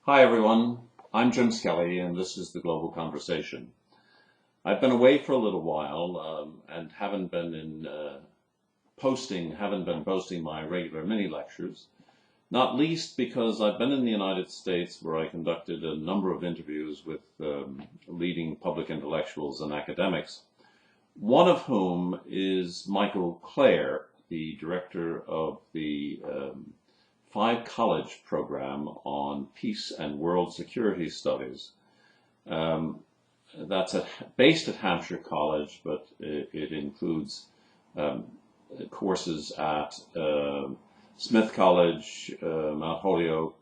Hi everyone, I'm Jim Skelly and this is the Global Conversation. I've been away for a little while and haven't been posting my regular mini lectures, not least because I've been in the United States where I conducted a number of interviews with leading public intellectuals and academics, one of whom is Michael Klare, the director of the five-college program on peace and world security studies. That's based at Hampshire College, but it includes courses at Smith College, Mount Holyoke,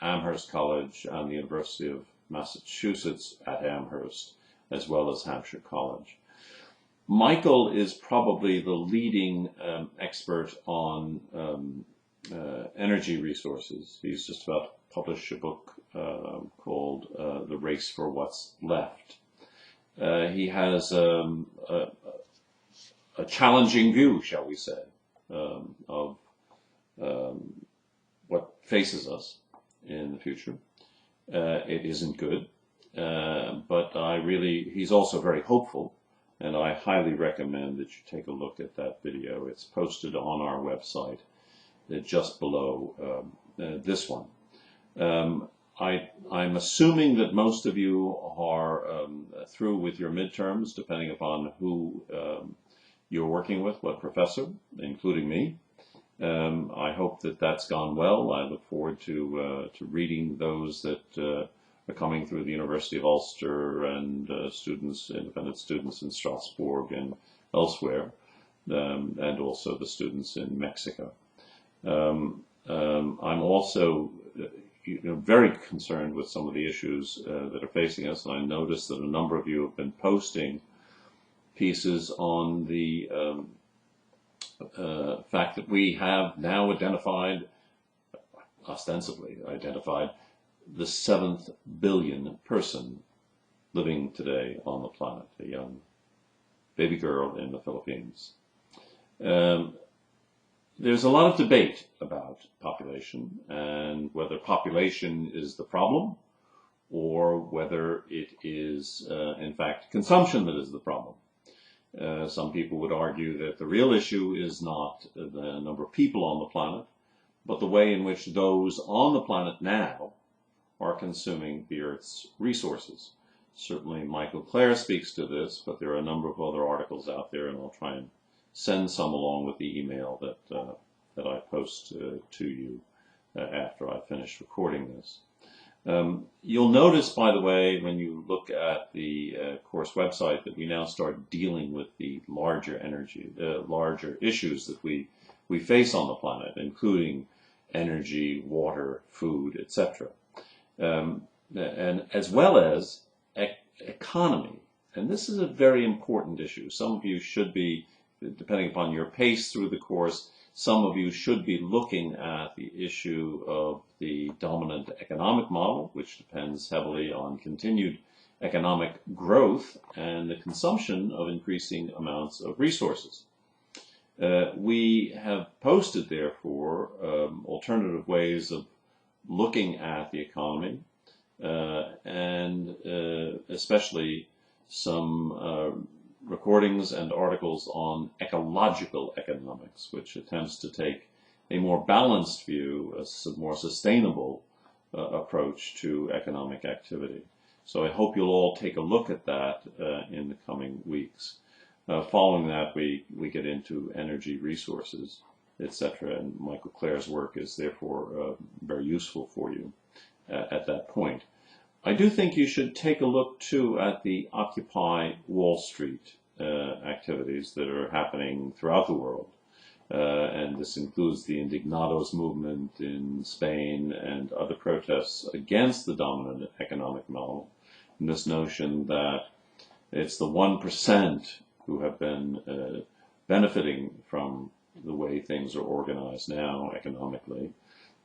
Amherst College, and the University of Massachusetts at Amherst, as well as Hampshire College. Michael is probably the leading expert on energy resources. He's just about to publish a book called The Race for What's Left. He has a challenging view, shall we say, of what faces us in the future. It isn't good, but he's also very hopeful, and I highly recommend that you take a look at that video. It's posted on our website just below this one. I'm assuming that most of you are through with your midterms, depending upon who you're working with, what professor, including me. I hope that that's gone well. I look forward to reading those that are coming through the University of Ulster and independent students in Strasbourg and elsewhere, and also the students in Mexico. I'm also very concerned with some of the issues that are facing us, and I noticed that a number of you have been posting pieces on the fact that we have now ostensibly identified, the 7th billion person living today on the planet, a young baby girl in the Philippines. There's a lot of debate about population and whether population is the problem or whether it is, in fact, consumption that is the problem. Some people would argue that the real issue is not the number of people on the planet, but the way in which those on the planet now are consuming the Earth's resources. Certainly Michael Klare speaks to this, but there are a number of other articles out there, and I'll try and send some along with the email that I post to you after I finish recording this. You'll notice, by the way, when you look at the course website, that we now start dealing with the larger issues that we face on the planet, including energy, water, food, etc., and as well as economy. And this is a very important issue. Some of you should be, depending upon your pace through the course, some of you should be looking at the issue of the dominant economic model, which depends heavily on continued economic growth and the consumption of increasing amounts of resources. We have posted, therefore, alternative ways of looking at the economy, and especially some recordings and articles on ecological economics, which attempts to take a more balanced view, a more sustainable approach to economic activity. So I hope you'll all take a look at that in the coming weeks. Following that, we get into energy resources, etc., and Michael Klare's work is therefore very useful for you at that point. I do think you should take a look, too, at the Occupy Wall Street activities that are happening throughout the world. And this includes the Indignados movement in Spain and other protests against the dominant economic model. And this notion that it's the 1% who have been benefiting from the way things are organized now economically,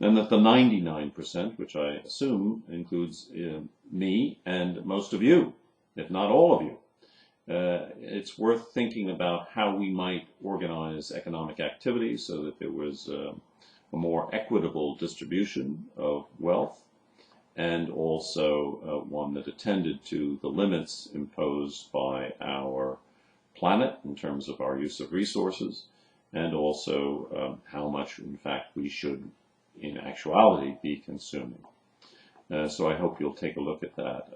and that the 99%, which I assume includes me and most of you, if not all of you, it's worth thinking about how we might organize economic activity so that there was a more equitable distribution of wealth, and also one that attended to the limits imposed by our planet in terms of our use of resources, and also how much, in fact, we should, in actuality, be consuming. So I hope you'll take a look at that.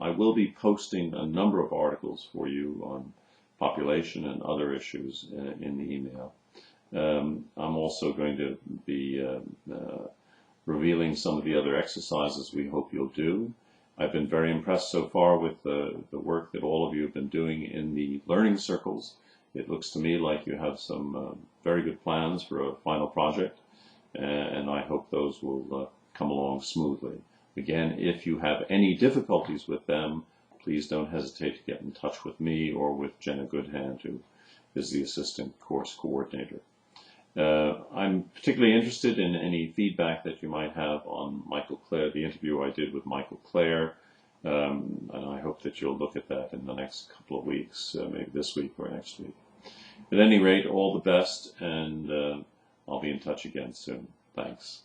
I will be posting a number of articles for you on population and other issues in the email. I'm also going to be revealing some of the other exercises we hope you'll do. I've been very impressed so far with the work that all of you have been doing in the learning circles. It looks to me like you have some very good plans for a final project, and I hope those will come along smoothly. Again, if you have any difficulties with them, please don't hesitate to get in touch with me or with Jenna Goodhand, who is the assistant course coordinator. I'm particularly interested in any feedback that you might have on Michael Klare, the interview I did with Michael Klare, and I hope that you'll look at that in the next couple of weeks, maybe this week or next week. At any rate, all the best, and I'll be in touch again soon. Thanks.